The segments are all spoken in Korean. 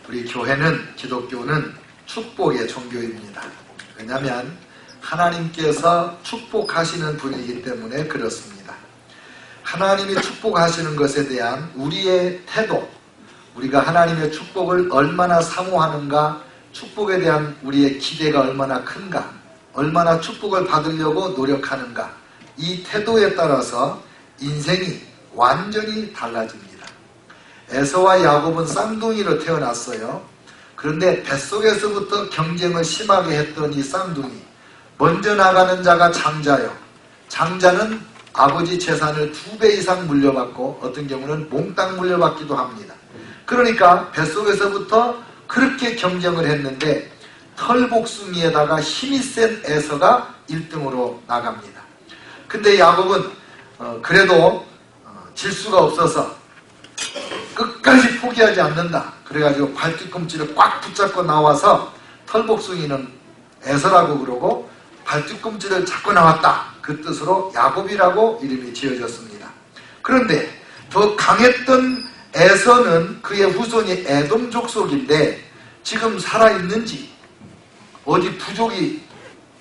우리 교회는, 기독교는 축복의 종교입니다. 왜냐하면 하나님께서 축복하시는 분이기 때문에 그렇습니다. 하나님이 축복하시는 것에 대한 우리의 태도, 우리가 하나님의 축복을 얼마나 사모하는가, 축복에 대한 우리의 기대가 얼마나 큰가, 얼마나 축복을 받으려고 노력하는가, 이 태도에 따라서 인생이 완전히 달라집니다. 에서와 야곱은 쌍둥이로 태어났어요. 그런데 뱃속에서부터 경쟁을 심하게 했던 이 쌍둥이, 먼저 나가는 자가 장자요. 장자는 아버지 재산을 2배 이상 물려받고 어떤 경우는 몽땅 물려받기도 합니다. 그러니까 뱃속에서부터 그렇게 경쟁을 했는데 털복숭이에다가 힘이 센 에서가 1등으로 나갑니다. 근데 야곱은 그래도 질 수가 없어서 끝까지 포기하지 않는다. 그래가지고 발뒤꿈치를 꽉 붙잡고 나와서 털복숭이는 에서라고 그러고 발뒤꿈치를 잡고 나왔다. 그 뜻으로 야곱이라고 이름이 지어졌습니다. 그런데 더 강했던 에서는 그의 후손이 에돔 족속인데 지금 살아있는지 어디 부족이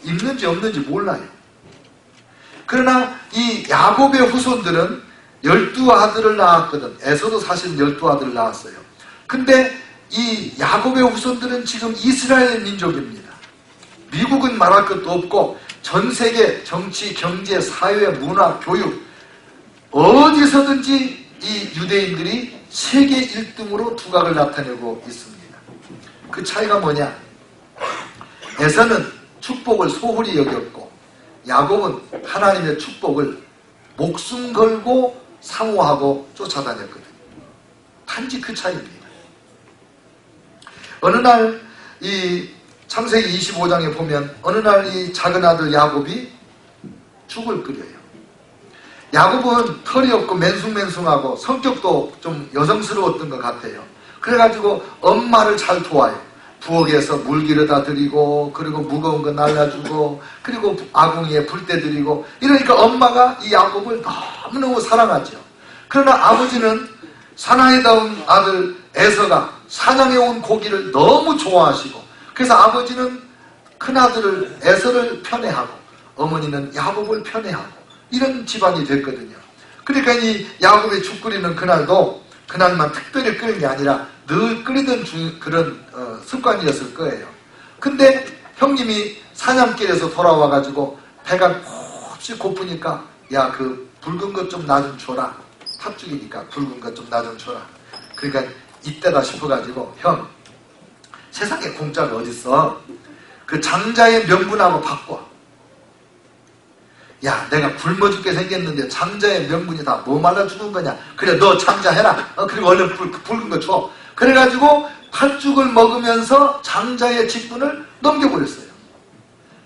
있는지 없는지 몰라요. 그러나 이 야곱의 후손들은 12아들을 낳았거든. 에서도 사실 12아들을 낳았어요. 근데 이 야곱의 후손들은 지금 이스라엘 민족입니다. 미국은 말할 것도 없고 전 세계 정치, 경제, 사회, 문화, 교육 어디서든지 이 유대인들이 세계 1등으로 두각을 나타내고 있습니다. 그 차이가 뭐냐? 에서는 축복을 소홀히 여겼고 야곱은 하나님의 축복을 목숨 걸고 사모하고 쫓아다녔거든요. 단지 그 차이입니다. 어느 날 이 창세기 25장에 보면 어느 날 이 작은 아들 야곱이 죽을 끓여요. 야곱은 털이 없고 맨숭맨숭하고 성격도 좀 여성스러웠던 것 같아요. 그래가지고 엄마를 잘 도와요. 부엌에서 물 기르다 드리고 그리고 무거운 거 날라주고 그리고 아궁이에 불때 드리고 이러니까 엄마가 이 야곱을 너무너무 사랑하죠. 그러나 아버지는 사나이다운 아들 에서가 사냥해온 고기를 너무 좋아하시고 그래서 아버지는 큰아들을 에서를 편애하고 어머니는 야곱을 편애하고 이런 집안이 됐거든요. 그러니까 이 야곱의 죽 끓이는 그날도 그날만 특별히 끓인 게 아니라 늘 끓이던 그런 습관이었을 거예요. 근데 형님이 사냥길에서 돌아와가지고 배가 몹시 고프니까 야 그 붉은 것 좀 나 좀 줘라. 팥죽이니까 붉은 것 좀 나 좀 줘라. 그러니까 이때다 싶어가지고 형 세상에 공짜가 어딨어. 그 장자의 명분하고 바꿔. 야 내가 굶어 죽게 생겼는데 장자의 명분이 다 뭐 말라 죽은 거냐. 그래 너 장자해라. 그리고 얼른 붉은 거 줘. 그래가지고 팥죽을 먹으면서 장자의 직분을 넘겨버렸어요.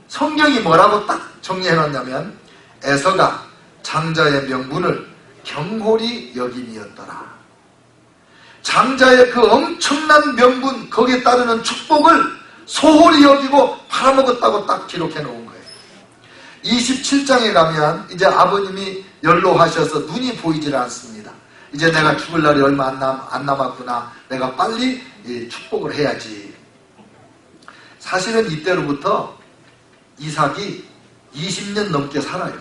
성경이 뭐라고 딱 정리해놨냐면 에서가 장자의 명분을 경홀히 여김이었더라. 장자의 그 엄청난 명분 거기에 따르는 축복을 소홀히 여기고 팔아먹었다고 딱 기록해 놓은 거예요. 27장에 가면 이제 아버님이 연로하셔서 눈이 보이질 않습니다. 이제 내가 죽을 날이 얼마 안 남았구나. 내가 빨리 축복을 해야지. 사실은 이때로부터 이삭이 20년 넘게 살아요.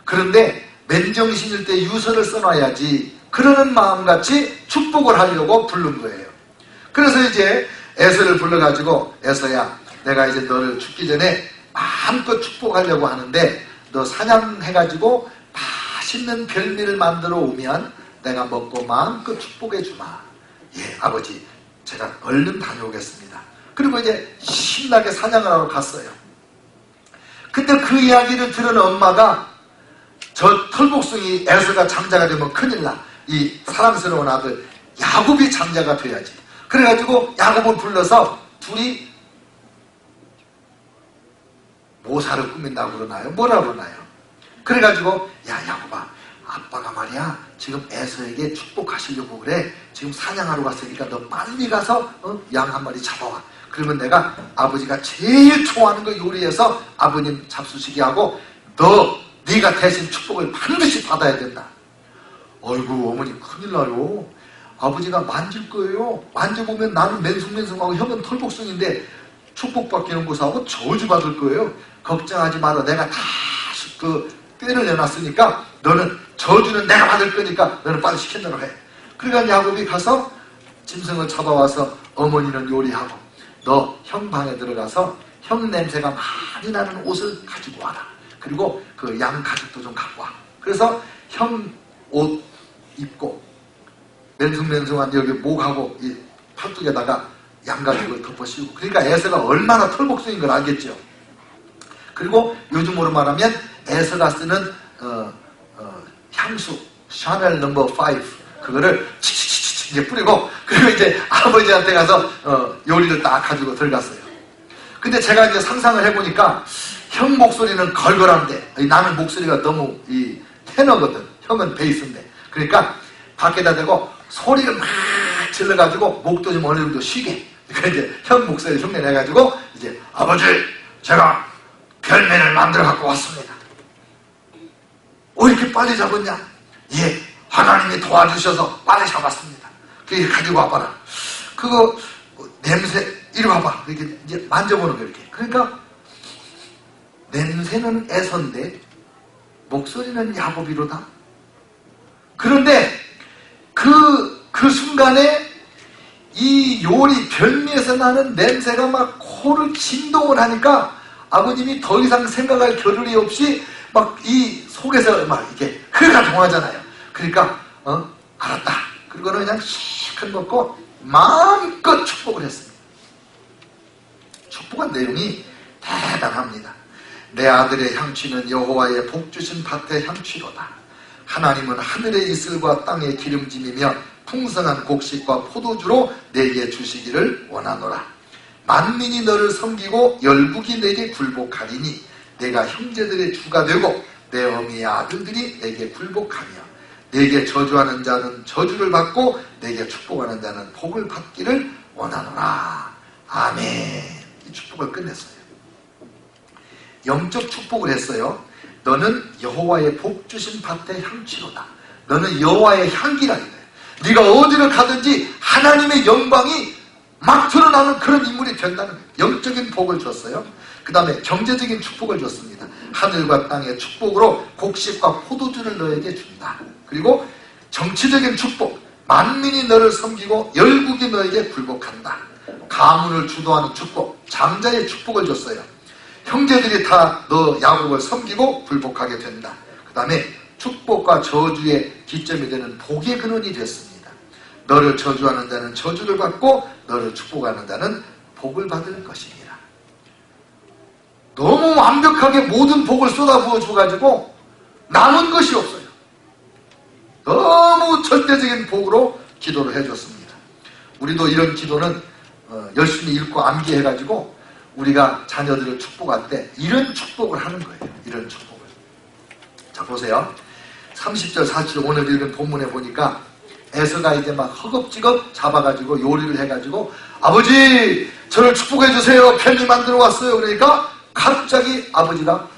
그런데 맨정신일 때 유서를 써놔야지 그러는 마음같이 축복을 하려고 부른 거예요. 그래서 이제 에서를 불러가지고 에서야 내가 이제 너를 죽기 전에 마음껏 축복하려고 하는데 너 사냥해가지고 맛있는 별미를 만들어 오면 내가 먹고 마음껏 축복해 주마. 예 아버지 제가 얼른 다녀오겠습니다. 그리고 이제 신나게 사냥을 하러 갔어요. 근데 그 이야기를 들은 엄마가 저 털복숭이 에서가 장자가 되면 큰일 나. 이 사랑스러운 아들 야곱이 장자가 돼야지. 그래가지고 야곱을 불러서 둘이 모사를 꾸민다고 그러나요? 뭐라 그러나요? 그래가지고 야 야곱아 아빠가 말이야 지금 에서에게 축복하시려고 그래. 지금 사냥하러 갔으니까 너 빨리 가서 양 한 마리 잡아와. 그러면 내가 아버지가 제일 좋아하는 거 요리해서 아버님 잡수시게 하고 네가 대신 축복을 반드시 받아야 된다. 어이구 어머니 큰일 나요. 아버지가 만질 거예요. 만져보면 나는 맨숭맨숭하고 형은 털복숭인데 축복받기는 고사하고 저주받을 거예요. 걱정하지 마라. 내가 다 꾀를 내놨으니까 너는 저주는 내가 받을 거니까 너는 빨리 시킨 대로 해. 그러니까 야곱이 가서 짐승을 잡아와서 어머니는 요리하고 너 형 방에 들어가서 형 냄새가 많이 나는 옷을 가지고 와라. 그리고 그 양 가죽도 좀 갖고 와. 그래서 형 옷 입고 맨숭맨숭한 여기 목하고 이 팔뚝에다가 양가죽을 덮어 씌우고, 그러니까 에서가 얼마나 털복숭인 걸 알겠죠. 그리고 요즘으로 말하면 에서가 쓰는 향수 샤넬 넘버 5 그거를 치치치치 이제 뿌리고, 그리고 이제 아버지한테 가서 요리를 딱 가지고 들어갔어요. 근데 제가 이제 상상을 해보니까 형 목소리는 걸걸한데 나는 목소리가 너무 이 테너거든. 형은 베이스인데. 그러니까 밖에다 대고 소리를 막 질러가지고 목도 좀 어느 정도 쉬게. 그러니까 이제 형 목소리 흉내내가지고 이제 아버지 제가 별면을 만들어 갖고 왔습니다. 왜 이렇게 빨리 잡았냐? 예, 하나님이 도와주셔서 빨리 잡았습니다. 그게 가지고 와봐라. 그거 냄새 이리 와봐. 이렇게 이제 만져보는 거 이렇게. 그러니까 냄새는 에서인데 목소리는 야곱이로다. 그런데 그 순간에 이 요리 별미에서 나는 냄새가 막 코를 진동을 하니까 아버님이 더 이상 생각할 겨를이 없이 막 이 속에서 막 이렇게 흐르가 동하잖아요. 그러니까 알았다. 그리고는 그냥 실컷 먹고 마음껏 축복을 했습니다. 축복한 내용이 대단합니다. 내 아들의 향취는 여호와의 복주신 밭의 향취로다. 하나님은 하늘의 이슬과 땅의 기름짐이며 풍성한 곡식과 포도주로 내게 주시기를 원하노라. 만민이 너를 섬기고 열국이 내게 굴복하리니 내가 형제들의 주가 되고 내 어미의 아들들이 내게 굴복하며 내게 저주하는 자는 저주를 받고 내게 축복하는 자는 복을 받기를 원하노라. 아멘. 이 축복을 끝냈어요. 영적 축복을 했어요. 너는 여호와의 복 주신 밭의 향취로다. 너는 여호와의 향기라 이거예요. 네가 어디를 가든지 하나님의 영광이 막 드러나는 그런 인물이 된다는 거예요. 영적인 복을 줬어요. 그 다음에 경제적인 축복을 줬습니다. 하늘과 땅의 축복으로 곡식과 포도주를 너에게 준다. 그리고 정치적인 축복, 만민이 너를 섬기고 열국이 너에게 굴복한다. 가문을 주도하는 축복, 장자의 축복을 줬어요. 형제들이 다 너 야곱을 섬기고 굴복하게 된다. 그 다음에 축복과 저주의 기점이 되는 복의 근원이 됐습니다. 너를 저주하는 자는 저주를 받고 너를 축복하는 자는 복을 받을 것이니라. 너무 완벽하게 모든 복을 쏟아부어 줘가지고 남은 것이 없어요. 너무 절대적인 복으로 기도를 해줬습니다. 우리도 이런 기도는 열심히 읽고 암기해가지고 우리가 자녀들을 축복할 때 이런 축복을 하는 거예요. 이런 축복을. 자, 보세요. 30절 40절 오늘 읽은 본문에 보니까 에서가 이제 막 허겁지겁 잡아가지고 요리를 해가지고 아버지 저를 축복해 주세요. 편히 만들어 왔어요. 그러니까 갑자기 아버지가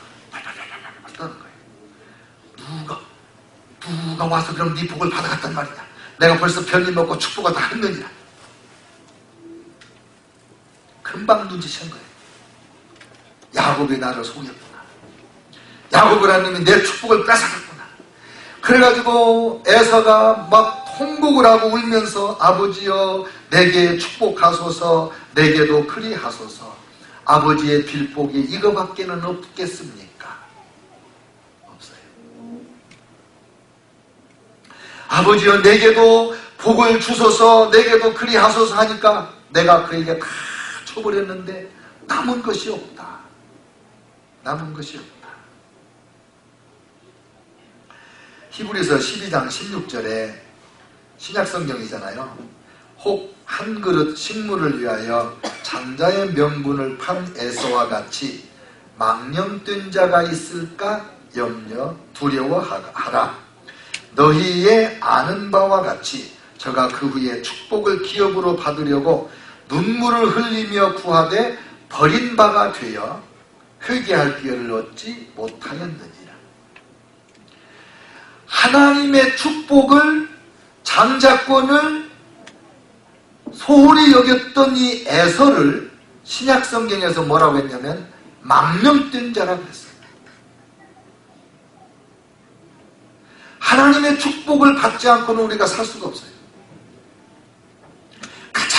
떠는 거예요. 누가 와서 그럼 네 복을 받아갔단 말이다. 내가 벌써 편히 먹고 축복을 다 했느니라. 금방 눈치챈 거예요. 야곱이 나를 속였구나. 야곱을 하나님이 내 축복을 뺏어갔구나. 그래가지고 에서가 막 통곡을 하고 울면서 아버지여 내게 축복하소서 내게도 그리하소서. 아버지의 빌복이 이거밖에는 없겠습니까? 없어요. 아버지여 내게도 복을 주소서 내게도 그리하소서 하니까 내가 그에게 다 쳐버렸는데 남은 것이 없다. 남은 것이 없다. 히브리서 12장 16절에 신약성경이잖아요. 혹 한 그릇 식물을 위하여 장자의 명분을 판 에서와 같이 망령된 자가 있을까 염려 두려워하라. 너희의 아는 바와 같이 저가 그 후에 축복을 기업으로 받으려고 눈물을 흘리며 구하되 버린 바가 되어 회개할 기회를 얻지 못하였느니라. 하나님의 축복을 장자권을 소홀히 여겼던 이 에서를 신약 성경에서 뭐라고 했냐면 망령된 자라고 했어요. 하나님의 축복을 받지 않고는 우리가 살 수가 없어요. 가장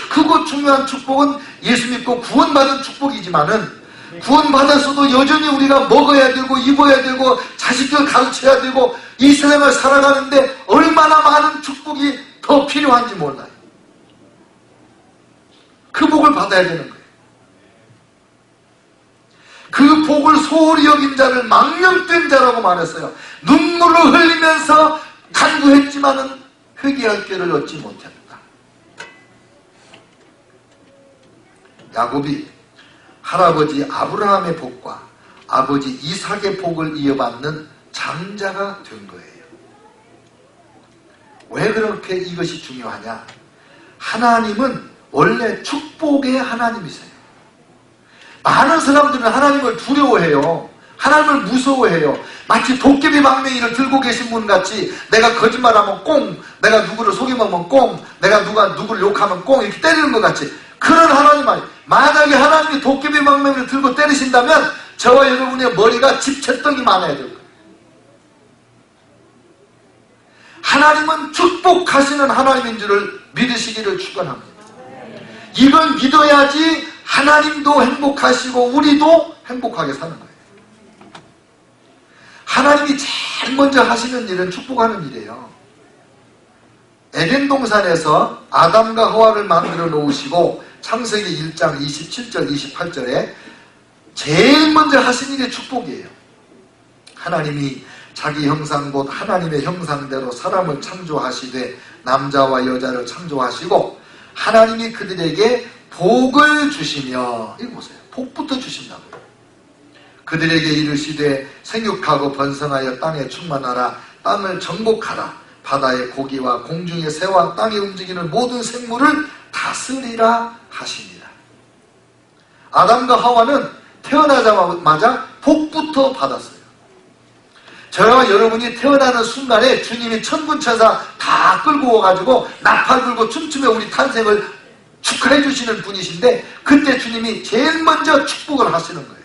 크고 중요한 축복은 예수 믿고 구원받은 축복이지만은 구원받았어도 여전히 우리가 먹어야 되고 입어야 되고 자식들 가르쳐야 되고 이 세상을 살아가는데 얼마나 많은 축복이 더 필요한지 몰라요. 그 복을 받아야 되는 거예요. 그 복을 소홀히 여긴 자를 망령된 자라고 말했어요. 눈물을 흘리면서 간구했지만은 회개할 길을 얻지 못했다. 야곱이 할아버지 아브라함의 복과 아버지 이삭의 복을 이어받는 장자가 된 거예요. 왜 그렇게 이것이 중요하냐? 하나님은 원래 축복의 하나님이세요. 많은 사람들은 하나님을 두려워해요. 하나님을 무서워해요. 마치 도깨비 망명이를 들고 계신 분 같이 내가 거짓말하면 꽁, 내가 누구를 속이면 꽁, 내가 누구를 욕하면 꽁 이렇게 때리는 것 같이 그런 하나님 아니에요. 만약에 하나님이 도깨비 망명이를 들고 때리신다면 저와 여러분의 머리가 집채떡이 많아야 될 거예요. 하나님은 축복하시는 하나님인 줄을 믿으시기를 축원합니다. 이걸 믿어야지 하나님도 행복하시고 우리도 행복하게 사는 거예요. 하나님이 제일 먼저 하시는 일은 축복하는 일이에요. 에덴 동산에서 아담과 하와를 만들어 놓으시고 창세기 1장 27절 28절에 제일 먼저 하신 일이 축복이에요. 하나님이 자기 형상 곧 하나님의 형상대로 사람을 창조하시되 남자와 여자를 창조하시고 하나님이 그들에게 복을 주시며 이거 보세요. 복부터 주신다고요. 그들에게 이르시되 생육하고 번성하여 땅에 충만하라. 땅을 정복하라. 바다의 고기와 공중의 새와 땅에 움직이는 모든 생물을 다스리라 하시니라. 아담과 하와는 태어나자마자 복부터 받았어요. 저와 여러분이 태어나는 순간에 주님이 천군천사 다 끌고 와가지고 나팔 불고 춤추며 우리 탄생을 축하해 주시는 분이신데 그때 주님이 제일 먼저 축복을 하시는 거예요.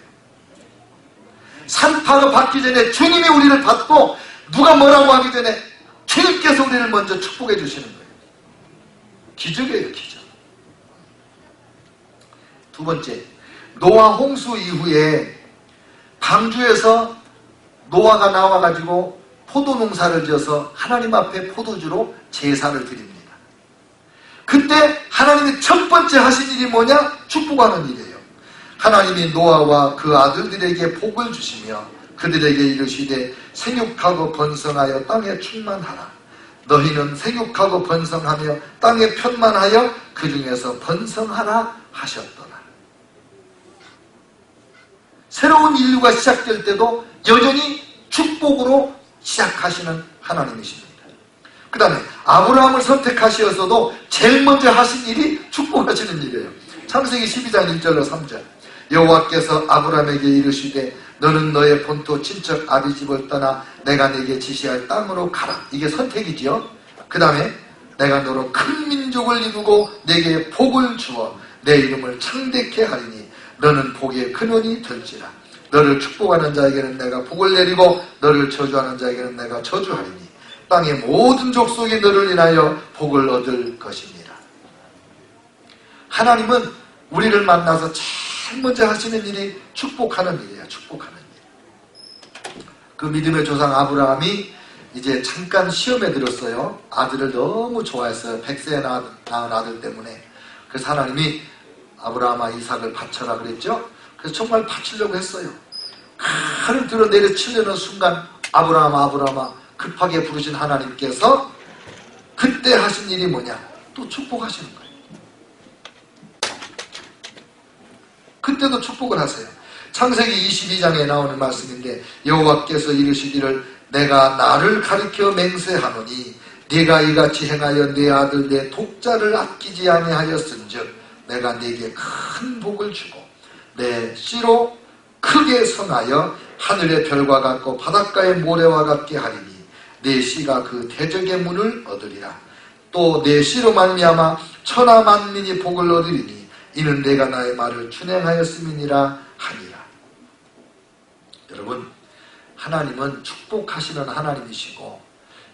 산파가 받기 전에 주님이 우리를 받고 누가 뭐라고 하기 전에 주님께서 우리를 먼저 축복해 주시는 거예요. 기적이에요, 기적. 두 번째, 노아 홍수 이후에 방주에서 노아가 나와가지고 포도 농사를 지어서 하나님 앞에 포도주로 제사를 드립니다. 그때 하나님이 첫 번째 하신 일이 뭐냐? 축복하는 일이에요. 하나님이 노아와 그 아들들에게 복을 주시며 그들에게 이르시되 생육하고 번성하여 땅에 충만하라. 너희는 생육하고 번성하며 땅에 편만하여 그 중에서 번성하라 하셨더라. 새로운 인류가 시작될 때도 여전히 축복으로 시작하시는 하나님이십니다. 그 다음에 아브라함을 선택하시어서도 제일 먼저 하신 일이 축복하시는 일이에요. 창세기 12장 1절로 3절 여호와께서 아브라함에게 이르시되 너는 너의 본토 친척 아비 집을 떠나 내가 네게 지시할 땅으로 가라. 이게 선택이지요. 그 다음에 내가 너로 큰 민족을 이루고 네게 복을 주어 내 이름을 창대케 하리니 너는 복의 근원이 될지라. 너를 축복하는 자에게는 내가 복을 내리고 너를 저주하는 자에게는 내가 저주하리니 땅의 모든 족속이 너를 인하여 복을 얻을 것이니라. 하나님은 우리를 만나서 제일 먼저 하시는 일이 축복하는 일이에요. 축복하는 일. 그 믿음의 조상 아브라함이 이제 잠깐 시험에 들었어요. 아들을 너무 좋아했어요. 100세에 낳은 아들 때문에. 그래서 하나님이 아브라함아 이삭을 바쳐라 그랬죠. 그래서 정말 바치려고 했어요. 칼을 들어 내려치려는 순간 아브라함아 급하게 부르신 하나님께서 그때 하신 일이 뭐냐? 또 축복하시는 거예요. 그때도 축복을 하세요. 창세기 22장에 나오는 말씀인데 여호와께서 이르시기를 내가 나를 가리켜 맹세하노니 네가 이같이 행하여 네 아들 내 독자를 아끼지 아니하였은즉 내가 네게 큰 복을 주고 내 씨로 크게 성하여 하늘의 별과 같고 바닷가의 모래와 같게 하리니 내 씨가 그 대적의 문을 얻으리라. 또 내 씨로 말미암아 천하 만민이 복을 얻으리니 이는 내가 나의 말을 준행하였음이니라 하니라. 여러분, 하나님은 축복하시는 하나님이시고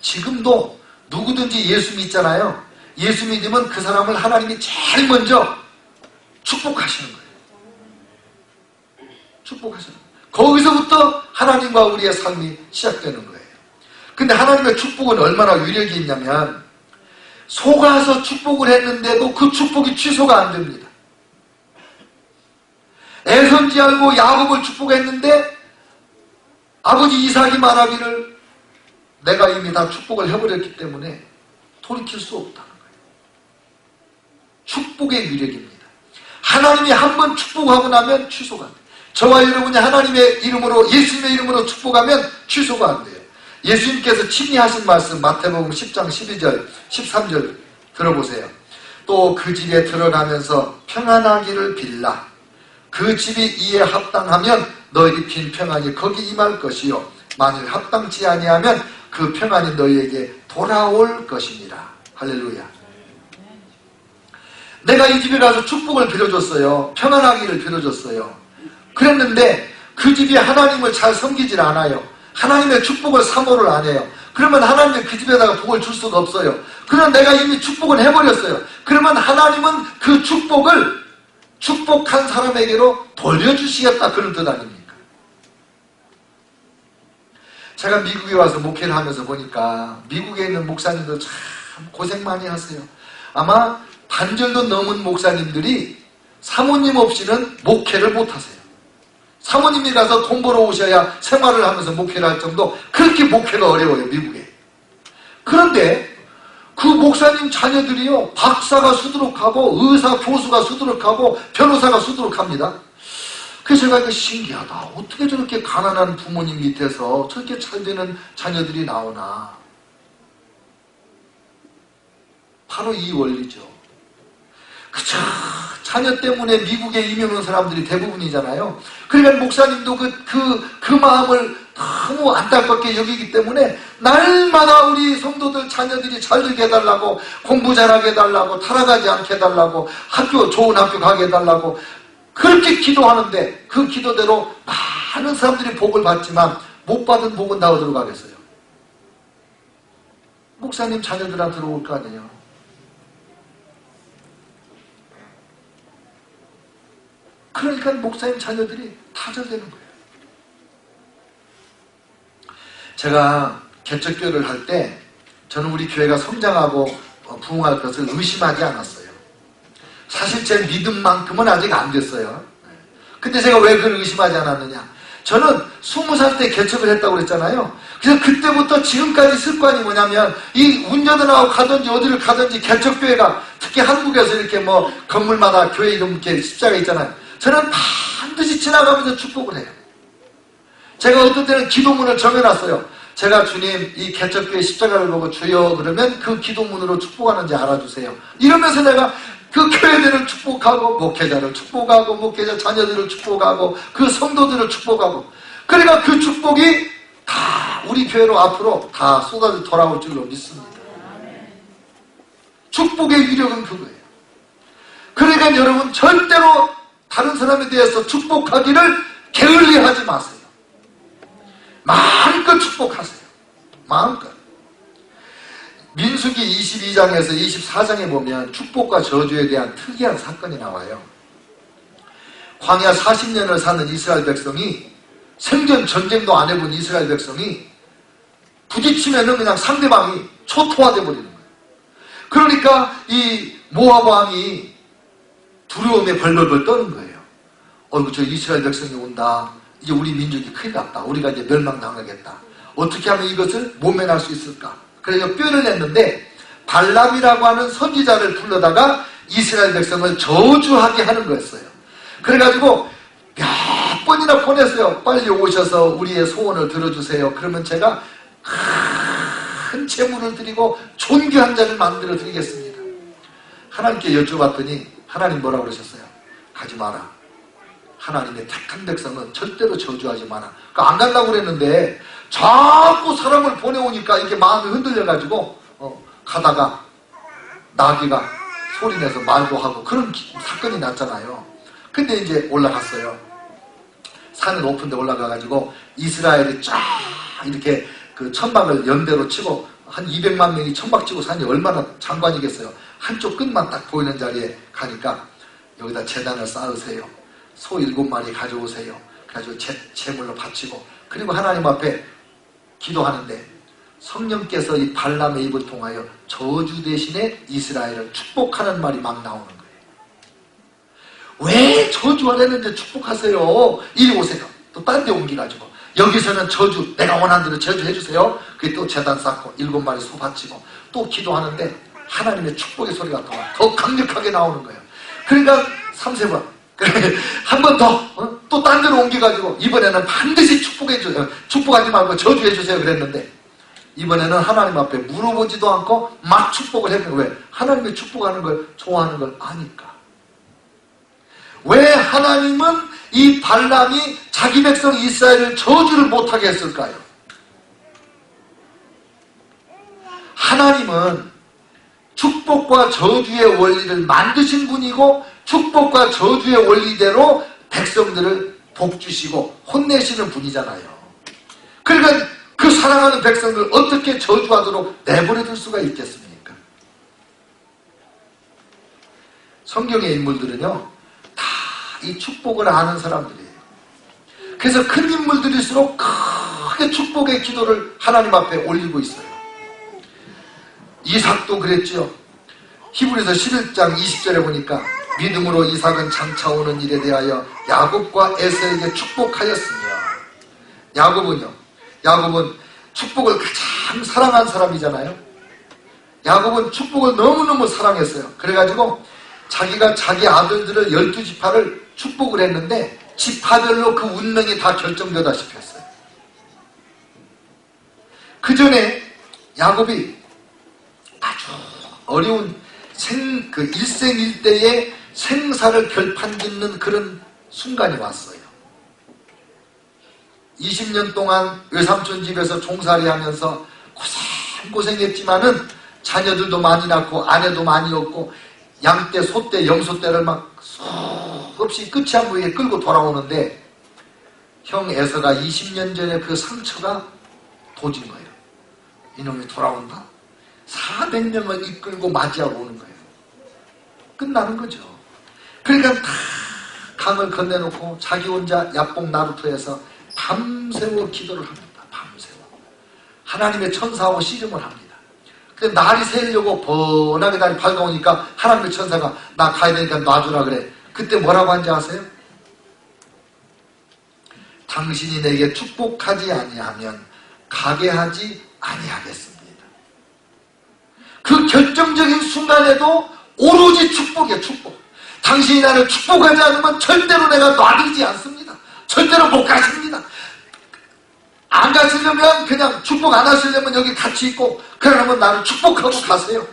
지금도 누구든지 예수 믿잖아요. 예수 믿으면 그 사람을 하나님이 제일 먼저 축복하시는 거예요. 축복하시는 거예요. 거기서부터 하나님과 우리의 삶이 시작되는 거예요. 근데 하나님의 축복은 얼마나 위력이 있냐면 속아서 축복을 했는데도 그 축복이 취소가 안 됩니다. 애선지 알고 야곱을 축복했는데 아버지 이삭이 말하기를 내가 이미 다 축복을 해버렸기 때문에 돌이킬 수 없다는 거예요. 축복의 위력입니다. 하나님이 한번 축복하고 나면 취소가 안 돼요. 저와 여러분이 하나님의 이름으로 예수님의 이름으로 축복하면 취소가 안 돼요. 예수님께서 친히 하신 말씀 마태복음 10장 12절 13절 들어보세요. 또 그 집에 들어가면서 평안하기를 빌라. 그 집이 이에 합당하면 너희들이 빈 평안이 거기 임할 것이요 만일 합당치 아니하면 그 평안이 너희에게 돌아올 것이니라. 할렐루야. 내가 이 집에 가서 축복을 빌어줬어요. 평안하기를 빌어줬어요. 그랬는데 그 집이 하나님을 잘 섬기질 않아요. 하나님의 축복을 사모를 안 해요. 그러면 하나님은 그 집에다가 복을 줄 수가 없어요. 그럼 내가 이미 축복을 해버렸어요. 그러면 하나님은 그 축복을 축복한 사람에게로 돌려주시겠다, 그런 뜻 아닙니까? 제가 미국에 와서 목회를 하면서 보니까 미국에 있는 목사님들 참 고생 많이 하세요. 아마 반절도 넘은 목사님들이 사모님 없이는 목회를 못 하세요. 사모님이 가서 돈 벌어 오셔야 생활을 하면서 목회를 할 정도, 그렇게 목회가 어려워요, 미국에. 그런데 그 목사님 자녀들이요, 박사가 수두룩하고 의사, 교수가 수두룩하고 변호사가 수두룩합니다. 그래서 제가 이거 신기하다. 어떻게 저렇게 가난한 부모님 밑에서 저렇게 잘 되는 자녀들이 나오나. 바로 이 원리죠. 그쵸. 자녀 때문에 미국에 이민 온 사람들이 대부분이잖아요. 그러니까 목사님도 그 마음을 너무 안타깝게 여기기 때문에 날마다 우리 성도들 자녀들이 잘 되게 해달라고, 공부 잘하게 해달라고, 타락하지 않게 해달라고, 좋은 학교 가게 해달라고 그렇게 기도하는데 그 기도대로 많은 사람들이 복을 받지만 못 받은 복은 다 어디로 가겠어요? 목사님 자녀들한테 들어올 거 아니에요. 그러니까 목사님 자녀들이 타절되는 거예요. 제가 개척교회를 할 때 저는 우리 교회가 성장하고 부흥할 것을 의심하지 않았어요. 사실 제 믿음만큼은 아직 안 됐어요. 근데 제가 왜 그걸 의심하지 않았느냐? 저는 20살 때 개척을 했다고 그랬잖아요. 그래서 그때부터 지금까지 습관이 뭐냐면 이 운전을 하고 가든지 어디를 가든지 개척교회가 특히 한국에서 이렇게 뭐 건물마다 교회 이름 이렇게 십자가 있잖아요. 저는 반드시 지나가면서 축복을 해요. 제가 어떤 때는 기도문을 정해놨어요. 제가 주님 이 개척교회 십자가를 보고 주여 그러면 그 기도문으로 축복하는지 알아주세요. 이러면서 내가 그 교회들을 축복하고 목회자를 축복하고 목회자 자녀들을 축복하고 그 성도들을 축복하고, 그러니까 그 축복이 다 우리 교회로 앞으로 다 쏟아져 돌아올 줄로 믿습니다. 축복의 위력은 그거예요. 그러니까 여러분 절대로 다른 사람에 대해서 축복하기를 게을리하지 마세요. 마음껏 축복하세요. 마음껏. 민수기 22장에서 24장에 보면 축복과 저주에 대한 특이한 사건이 나와요. 광야 40년을 사는 이스라엘 백성이, 생전 전쟁도 안 해본 이스라엘 백성이 부딪히면은 그냥 상대방이 초토화돼 버리는 거예요. 그러니까 이 모압 왕이 두려움에 벌벌벌 떠는 거예요. 어이구, 저 이스라엘 백성이 온다. 이제 우리 민족이 큰일 났다. 우리가 이제 멸망당하겠다. 어떻게 하면 이것을 모면할 수 있을까? 그래서 뼈를 냈는데 발람이라고 하는 선지자를 불러다가 이스라엘 백성을 저주하게 하는 거였어요. 그래가지고 몇 번이나 보냈어요. 빨리 오셔서 우리의 소원을 들어주세요. 그러면 제가 큰 재물을 드리고 존귀한 자를 만들어 드리겠습니다. 하나님께 여쭤봤더니 하나님 뭐라고 그러셨어요? 가지 마라. 하나님의 택한 백성은 절대로 저주하지 마라. 그러니까 안 가려고 그랬는데 자꾸 사람을 보내오니까 이렇게 마음이 흔들려가지고 가다가 나귀가 소리내서 말도 하고 그런 사건이 났잖아요. 근데 이제 올라갔어요. 산이 높은 데 올라가가지고 이스라엘이 쫙 이렇게 그 천막을 연대로 치고 한 200만 명이 천막 치고 산이 얼마나 장관이겠어요. 한쪽 끝만 딱 보이는 자리에 가니까 여기다 제단을 쌓으세요. 소 7마리 가져오세요. 그래가지고 제물로 바치고 그리고 하나님 앞에 기도하는데 성령께서 이 발람의 입을 통하여 저주 대신에 이스라엘을 축복하는 말이 막 나오는 거예요. 왜 저주하려는데 축복하세요? 이리 오세요. 또 딴 데 옮겨가지고 여기서는 저주, 내가 원하는 대로 저주해주세요. 그게 또 제단 쌓고 7마리 소 바치고 또 기도하는데 하나님의 축복의 소리가 더 강력하게 나오는 거예요. 그러니까 3세번 한 번 더 또 딴 데로 옮겨가지고 이번에는 반드시 축복해주세요. 축복하지 말고 저주해주세요 그랬는데 이번에는 하나님 앞에 물어보지도 않고 막 축복을 했는 거예요. 왜? 하나님의 축복하는 걸 좋아하는 걸 아니까. 왜 하나님은 이 발람이 자기 백성 이스라엘을 저주를 못하게 했을까요? 하나님은 축복과 저주의 원리를 만드신 분이고 축복과 저주의 원리대로 백성들을 복주시고 혼내시는 분이잖아요. 그러니까 그 사랑하는 백성들 어떻게 저주하도록 내버려둘 수가 있겠습니까? 성경의 인물들은요 다 이 축복을 아는 사람들이에요. 그래서 큰 인물들일수록 크게 축복의 기도를 하나님 앞에 올리고 있어요. 이삭도 그랬죠. 히브리서 11장 20절에 보니까 믿음으로 이삭은 장차 오는 일에 대하여 야곱과 에서에게 축복하였으며 야곱은 축복을 가장 사랑한 사람이잖아요. 야곱은 축복을 너무너무 사랑했어요. 그래가지고 자기가 자기 아들들을 12지파를 축복을 했는데 지파별로 그 운명이 다 결정되다시피 했어요. 그 전에 야곱이 아주 어려운 일생일대의 생사를 결판짓는 그런 순간이 왔어요. 20년 동안 외삼촌 집에서 종살이 하면서 고생했지만은 자녀들도 많이 낳고 아내도 많이 얻고 양떼, 소떼, 염소떼를 막 수없이 끝이 안 보이게 끌고 돌아오는데 형 에서가 20년 전에 그 상처가 도진 거예요. 이놈이 돌아온다? 400명을 이끌고 맞이하고 오는 거예요. 끝나는 거죠. 그러니까 다 강을 건네놓고 자기 혼자 야뽕 나루터에서 밤새워 기도를 합니다. 밤새워. 하나님의 천사하고 씨름을 합니다. 근데 날이 새려고 번하게 날이 밝아오니까 하나님의 천사가 나 가야 되니까 놔주라 그래. 그때 뭐라고 한지 아세요? 당신이 내게 축복하지 아니하면 가게 하지 아니하겠습니다. 그 결정적인 순간에도 오로지 축복이에요. 축복. 당신이 나를 축복하지 않으면 절대로 내가 놔두지 않습니다. 절대로 못 가십니다. 안 가시려면 그냥 축복 안 하시려면 여기 같이 있고 그러면 나를 축복하고 가세요.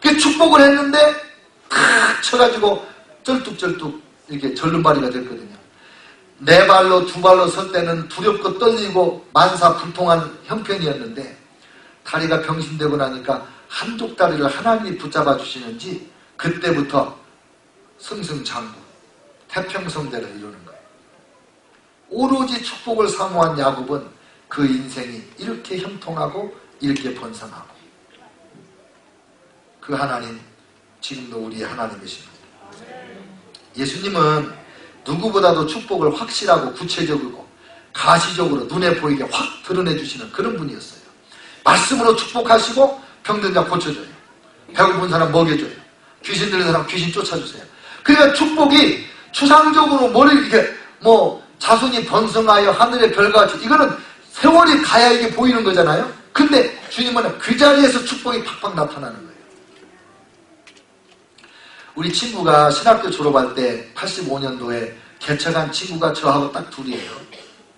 그 축복을 했는데 탁 쳐가지고 쩔뚝쩔뚝 이렇게 절름발이가 됐거든요. 네 발로 두 발로 설 때는 두렵고 떨리고 만사불통한 형편이었는데 다리가 병신되고 나니까 한쪽 다리를 하나님이 붙잡아 주시는지 그때부터 승승장구 태평성대를 이루는 거예요. 오로지 축복을 사모한 야곱은 그 인생이 이렇게 형통하고 이렇게 번성하고 그 하나님 지금도 우리의 하나님이십니다. 예수님은 누구보다도 축복을 확실하고 구체적이고 가시적으로 눈에 보이게 확 드러내 주시는 그런 분이었어요. 말씀으로 축복하시고 병든 자 고쳐줘요. 배고픈 사람 먹여줘요. 귀신 들린 사람 귀신 쫓아주세요. 그러니까 축복이 추상적으로 이렇게 자손이 번성하여 하늘의 별같이 이거는 세월이 가야 이게 보이는 거잖아요. 근데 주님은 그 자리에서 축복이 팍팍 나타나는 거예요. 우리 친구가 신학교 졸업할 때 85년도에 개척한 친구가 저하고 딱 둘이에요.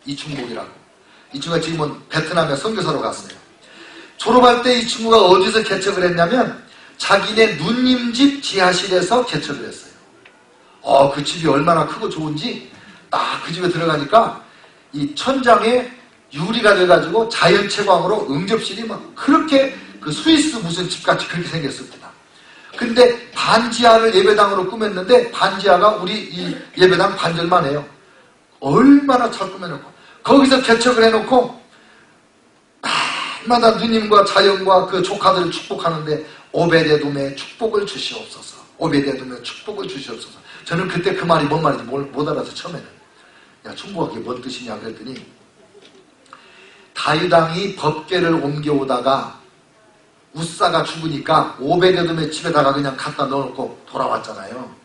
이충복이라고. 이 친구가 지금은 베트남에 선교사로 갔어요. 졸업할 때 이 친구가 어디서 개척을 했냐면 자기네 누님 집 지하실에서 개척을 했어요. 그 집이 얼마나 크고 좋은지 딱 그 집에 들어가니까 이 천장에 유리가 돼가지고 자연채광으로 응접실이 막 그렇게 그 스위스 무슨 집같이 그렇게 생겼습니다. 근데 반지하를 예배당으로 꾸몄는데 반지하가 우리 이 예배당 반절만 해요. 얼마나 잘 꾸며놓고 거기서 개척을 해놓고 날마다 누님과 자연과 그 조카들을 축복하는데 오베데돔의 축복을 주시옵소서. 오베데돔의 축복을 주시옵소서. 저는 그때 그 말이 뭔 말인지 못 알아서 처음에는 야 중국어 그게 뭔 뜻이냐 그랬더니 다윗왕이 법궤를 옮겨오다가 우사가 죽으니까 오베데돔의 집에다가 그냥 갖다 넣어놓고 돌아왔잖아요.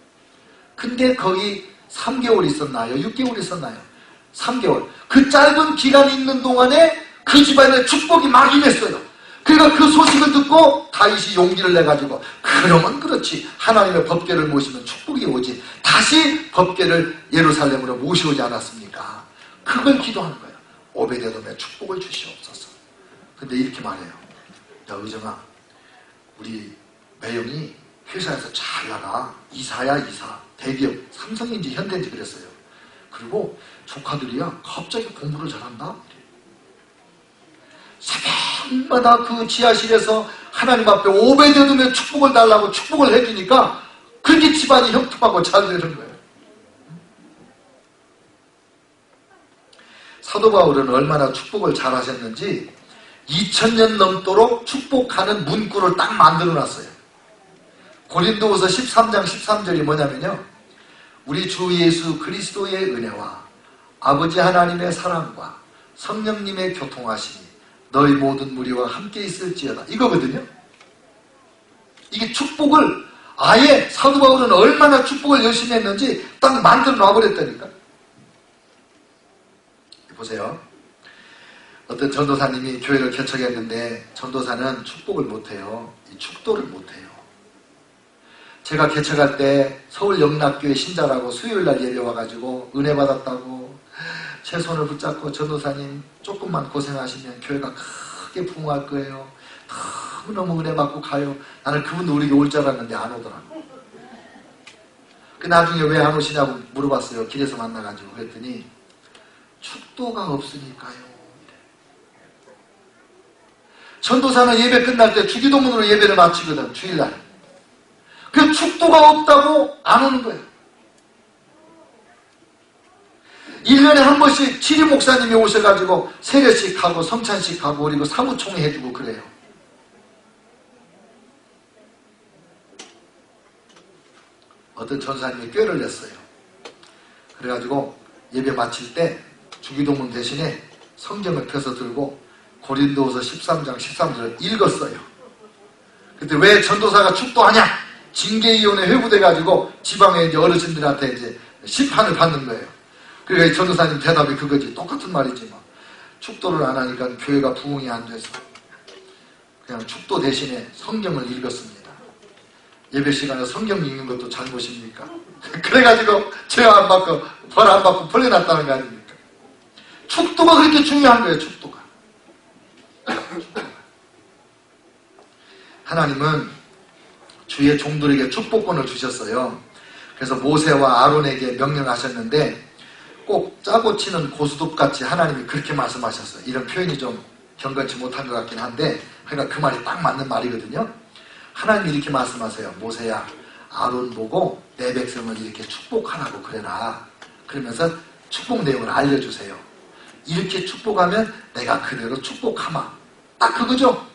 근데 거기 3개월 있었나요? 6개월 있었나요? 3개월. 그 짧은 기간이 있는 동안에 그 집안에 축복이 막 임했어요. 그러니까 그 소식을 듣고 다윗이 용기를 내가지고 그러면 그렇지 하나님의 법궤를 모시면 축복이 오지 다시 법궤를 예루살렘으로 모셔오지 않았습니까? 그걸 기도하는 거예요. 오베데돔의 축복을 주시옵소서. 근데 이렇게 말해요. 야 의정아 우리 매형이 회사에서 잘 나가. 이사야 이사. 대기업 삼성인지 현대인지 그랬어요. 그리고 조카들이야 갑자기 공부를 잘한다. 새벽마다 그 지하실에서 하나님 앞에 오베데돔의 축복을 달라고 축복을 해주니까 그렇게 집안이 형통하고 잘 되는 거예요. 사도 바울은 얼마나 축복을 잘 하셨는지 2000년 넘도록 축복하는 문구를 딱 만들어 놨어요. 고린도후서 13장 13절이 뭐냐면요. 우리 주 예수 그리스도의 은혜와 아버지 하나님의 사랑과 성령님의 교통하심이 너희 모든 무리와 함께 있을지어다. 이거거든요. 이게 축복을 아예 사도 바울은 얼마나 축복을 열심히 했는지 딱 만들어 놔버렸다니까. 보세요. 어떤 전도사님이 교회를 개척했는데 전도사는 축복을 못해요. 이 축도를 못해요. 제가 개척할 때 서울 영락교회 신자라고 수요일날 예배 와가지고 은혜 받았다고 제 손을 붙잡고 전도사님 조금만 고생하시면 교회가 크게 부흥할 거예요. 너무너무 은혜 받고 가요. 나는 그분도 우리 올 줄 알았는데 안 오더라고. 그 나중에 왜 안 오시냐고 물어봤어요. 길에서 만나가지고 그랬더니 축도가 없으니까요. 전도사는 예배 끝날 때 주기도문으로 예배를 마치거든. 주일날. 그 축도가 없다고 안 오는 거예요. 1년에 한 번씩 치리 목사님이 오셔가지고 세례식 하고 성찬식 하고 그리고 사무총회 해주고 그래요. 어떤 전사님이 꾀를 냈어요. 그래가지고 예배 마칠 때 주기도문 대신에 성경을 펴서 들고 고린도후서 13장 13절을 읽었어요. 그때 왜 전도사가 축도하냐? 징계위원회 회부돼가지고 지방에 이제 어르신들한테 이제 심판을 받는 거예요. 그러니까 전도사님 대답이 그거지. 똑같은 말이지 뭐. 축도를 안 하니까 교회가 부흥이 안 돼서 그냥 축도 대신에 성경을 읽었습니다. 예배 시간에 성경 읽는 것도 잘못입니까? 그래가지고 죄 안 받고 벌 안 받고 벌려놨다는 거 아닙니까? 축도가 그렇게 중요한 거예요. 축도가. 하나님은 주의 종들에게 축복권을 주셨어요. 그래서 모세와 아론에게 명령하셨는데 꼭 짜고 치는 고스톱같이 하나님이 그렇게 말씀하셨어요. 이런 표현이 좀 경건치 못한 것 같긴 한데 그러니까 그 말이 딱 맞는 말이거든요. 하나님이 이렇게 말씀하세요. 모세야 아론 보고 내 백성을 이렇게 축복하라고 그래라. 그러면서 축복 내용을 알려주세요. 이렇게 축복하면 내가 그대로 축복하마. 딱 그거죠.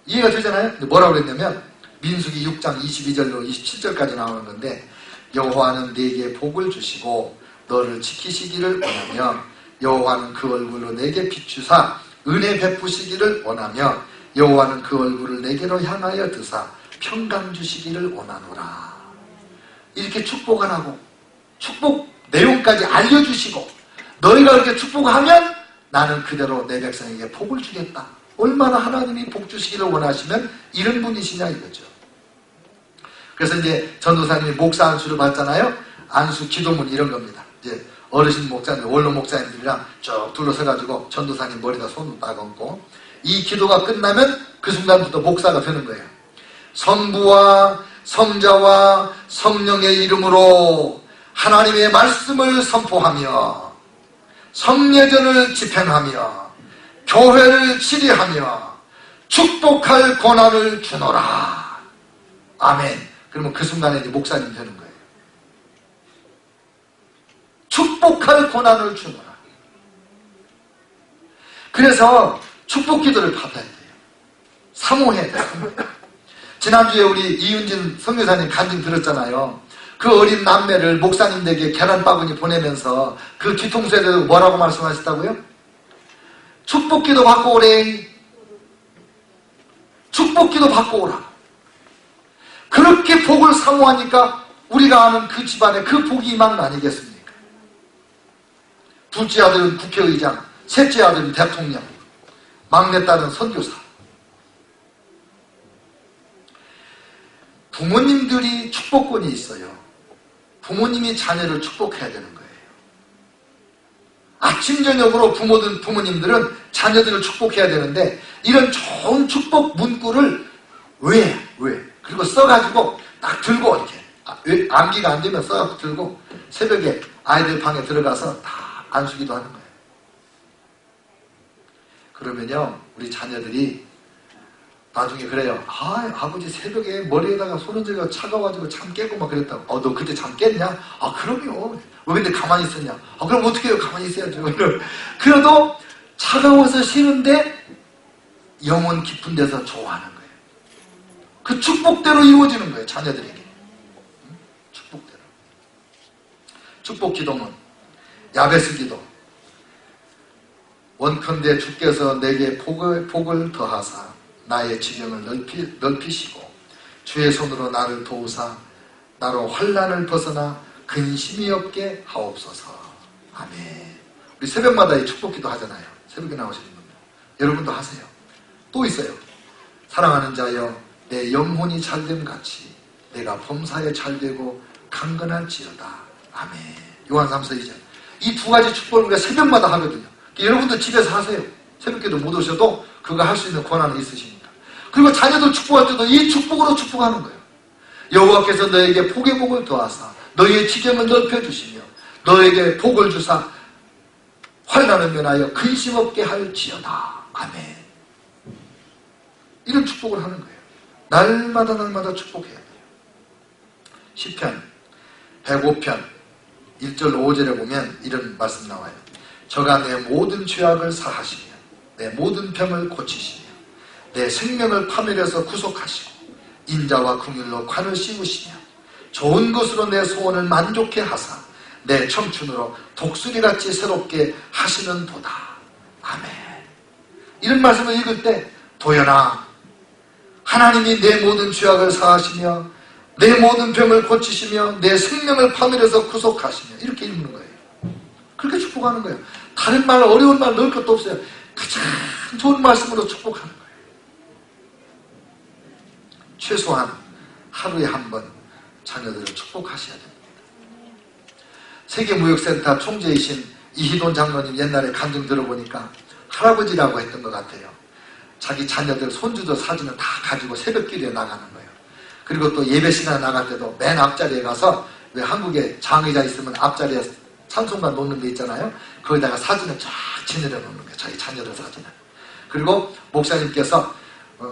이해가 되잖아요. 근데 뭐라고 그랬냐면 민수기 6장 22절로 27절까지 나오는 건데 여호와는 네게 복을 주시고 너를 지키시기를 원하며 여호와는 그 얼굴로 내게 비추사 은혜 베푸시기를 원하며 여호와는 그 얼굴을 내게로 향하여 드사 평강 주시기를 원하노라. 이렇게 축복하라고 축복 내용까지 알려주시고 너희가 그렇게 축복하면 나는 그대로 내 백성에게 복을 주겠다. 얼마나 하나님이 복 주시기를 원하시면 이런 분이시냐 이거죠. 그래서 이제 전도사님이 목사 안수를 받잖아요. 안수 기도문 이런 겁니다. 이제 어르신 목사님, 원로 목사님들이랑 쭉 둘러서가지고 전도사님 머리다 손을 딱 얹고 이 기도가 끝나면 그 순간부터 목사가 되는 거예요. 성부와 성자와 성령의 이름으로 하나님의 말씀을 선포하며 성례전을 집행하며 교회를 치리하며 축복할 권한을 주노라. 아멘. 그러면 그 순간에 이제 목사님 되는 거예요. 축복할 권한을 주노라. 그래서 축복 기도를 받아야 돼요. 사모해야 돼요. 지난주에 우리 이윤진 선교사님 간증 들었잖아요. 그 어린 남매를 목사님에게 계란 바구니 보내면서 그 뒤통수에 대해서 뭐라고 말씀하셨다고요? 축복 기도 받고 오래. 축복 기도 받고 오라. 그렇게 복을 사모하니까 우리가 아는 그 집안에 그 복이 임한 거 아니겠습니까? 둘째 아들은 국회의장, 셋째 아들은 대통령, 막내딸은 선교사. 부모님들이 축복권이 있어요. 부모님이 자녀를 축복해야 되는 거예요. 아침 저녁으로 부모님들은 자녀들을 축복해야 되는데 이런 좋은 축복 문구를 왜? 그리고 써가지고 딱 들고 이렇게 암기가 안 되면 써갖고 들고 새벽에 아이들 방에 들어가서 다 안수기도 하는 거예요. 그러면요 우리 자녀들이 나중에 그래요. 아버지 새벽에 머리에다가 손 얹어가 차가워가지고 잠 깨고 막 그랬다고. 너 그때 잠 깼냐? 그럼요. 왜 근데 가만히 있었냐? 그럼 어떻게 해요? 가만히 있어야죠. 그래도 차가워서 싫은데 영혼 깊은 데서 좋아하는 거예요. 그 축복대로 이루어지는 거예요. 자녀들에게. 축복대로. 축복 기도는 야베스 기도. 원컨대 주께서 내게 복을 더하사 나의 지경을 넓히시고 주의 손으로 나를 도우사 나로 환난을 벗어나 근심이 없게 하옵소서. 아멘. 우리 새벽마다 이 축복기도 하잖아요. 새벽에 나오시는 분들. 여러분도 하세요. 또 있어요. 사랑하는 자여 내 영혼이 잘됨 같이 내가 범사에 잘되고 강건할지어다. 아멘. 요한 3서 2절. 이 두 가지 축복을 우리가 새벽마다 하거든요. 여러분도 집에서 하세요. 새벽기도 못 오셔도 그거 할 수 있는 권한이 있으시니까. 그리고 자녀들 축복할 때도 이 축복으로 축복하는 거예요. 여호와께서 너에게 복의 복을 더하사 너희의 지경을 넓혀주시며 너에게 복을 주사 환난을 면하여 근심 없게 할지어다. 아멘. 이런 축복을 하는 거예요. 날마다 축복해야 돼요. 시편 105편 1절 5절에 보면 이런 말씀 나와요. 저가 내 모든 죄악을 사하시며 내 모든 병을 고치시며 내 생명을 파멸해서 구속하시고 인자와 긍휼로 관을 씌우시며 좋은 것으로 내 소원을 만족해 하사 내 청춘으로 독수리같이 새롭게 하시는 도다. 아멘. 이런 말씀을 읽을 때 도연아 하나님이 내 모든 죄악을 사하시며 내 모든 병을 고치시며 내 생명을 파멸해서 구속하시며 이렇게 읽는 거예요. 그렇게 축복하는 거예요. 다른 말 어려운 말 넣을 것도 없어요. 가장 좋은 말씀으로 축복하는 거예요. 최소한 하루에 한 번 자녀들을 축복하셔야 됩니다. 세계무역센터 총재이신 이희돈 장로님 옛날에 간증 들어보니까 할아버지라고 했던 것 같아요. 자기 자녀들 손주들 사진을 다 가지고 새벽기도에 나가는 거예요. 그리고 또 예배 시간에 나갈 때도 맨 앞자리에 가서 왜 한국에 장의자 있으면 앞자리에 찬송가 놓는 데 있잖아요. 거기다가 사진을 쫙 지내려 놓는 거예요. 자기 자녀들 사진을. 그리고 목사님께서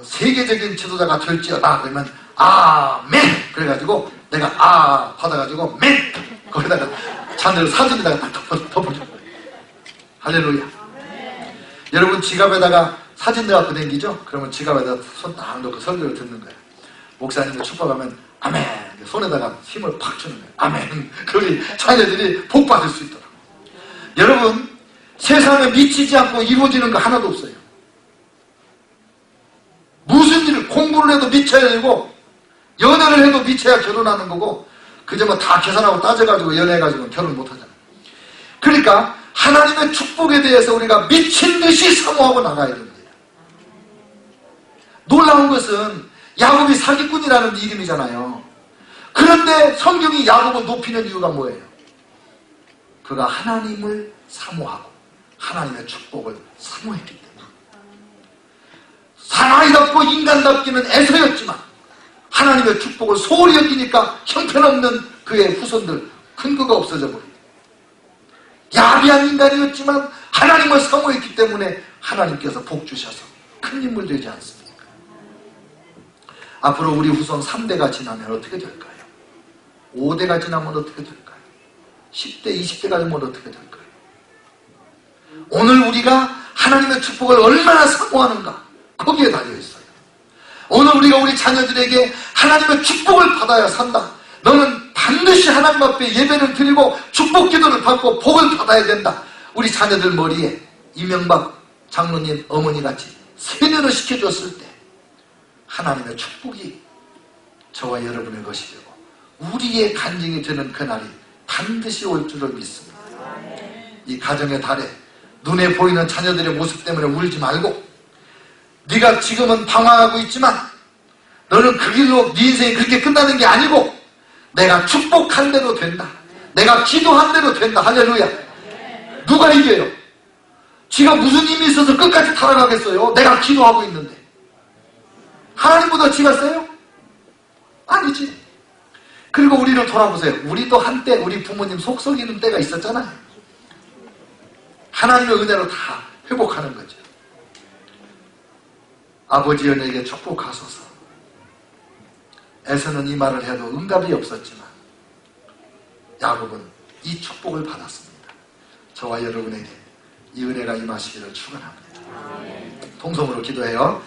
세계적인 지도자가 될지어다 그러면 아멘 그래가지고 내가 받아가지고 맨 거기다가 자녀들 사진에다가 딱 덮어준 거예요. 할렐루야. 여러분 지갑에다가 사진 넣어갖고 다니죠? 그러면 지갑에다가 손 딱 넣고 설교를 듣는 거예요. 목사님을 축복하면 아멘 손에다가 힘을 팍 주는 거예요. 아멘. 그러니 자녀들이 복 받을 수 있더라고요. 여러분 세상에 미치지 않고 이루어지는 거 하나도 없어요. 무슨 일 공부를 해도 미쳐야 되고 연애를 해도 미쳐야 결혼하는 거고 그저 뭐 다 계산하고 따져가지고 연애해가지고 결혼 못하잖아요. 그러니까 하나님의 축복에 대해서 우리가 미친 듯이 사모하고 나가야 됩니다. 놀라운 것은 야곱이 사기꾼이라는 이름이잖아요. 그런데 성경이 야곱을 높이는 이유가 뭐예요? 그가 하나님을 사모하고 하나님의 축복을 사모했기 때문에. 사나이답고 인간답기는 에서였지만 하나님의 축복을 소홀히 여기니까 형편없는 그의 후손들 근거가 없어져 버립니다. 야비한 인간이었지만 하나님을 사모했기 때문에 하나님께서 복 주셔서 큰 인물 되지 않습니까? 앞으로 우리 후손 3대가 지나면 어떻게 될까요? 5대가 지나면 어떻게 될까요? 10대, 20대가 되면 어떻게 될까요? 오늘 우리가 하나님의 축복을 얼마나 사모하는가, 거기에 달려있어요. 오늘 우리가 우리 자녀들에게 하나님의 축복을 받아야 산다. 너는 반드시 하나님 앞에 예배를 드리고 축복 기도를 받고 복을 받아야 된다. 우리 자녀들 머리에 이명박 장로님 어머니같이 세뇌를 시켜줬을 때 하나님의 축복이 저와 여러분의 것이 되고 우리의 간증이 되는 그날이 반드시 올 줄을 믿습니다. 이 가정의 달에 눈에 보이는 자녀들의 모습 때문에 울지 말고, 네가 지금은 방황하고 있지만 너는 그 길로 네 인생이 그렇게 끝나는 게 아니고 내가 축복한 대로 된다. 내가 기도한 대로 된다. 할렐루야. 누가 이겨요? 지가 무슨 힘이 있어서 끝까지 살아가겠어요? 내가 기도하고 있는데. 하나님보다 지가 세요? 아니지. 그리고 우리를 돌아보세요. 우리도 한때 우리 부모님 속 썩이는 때가 있었잖아요. 하나님의 은혜로 다 회복하는 거죠. 아버지 연에게 축복하소서. 에서는 이 말을 해도 응답이 없었지만 야곱은 이 축복을 받았습니다. 저와 여러분에게 이 은혜가 임하시기를 축원합니다. 동성으로 기도해요.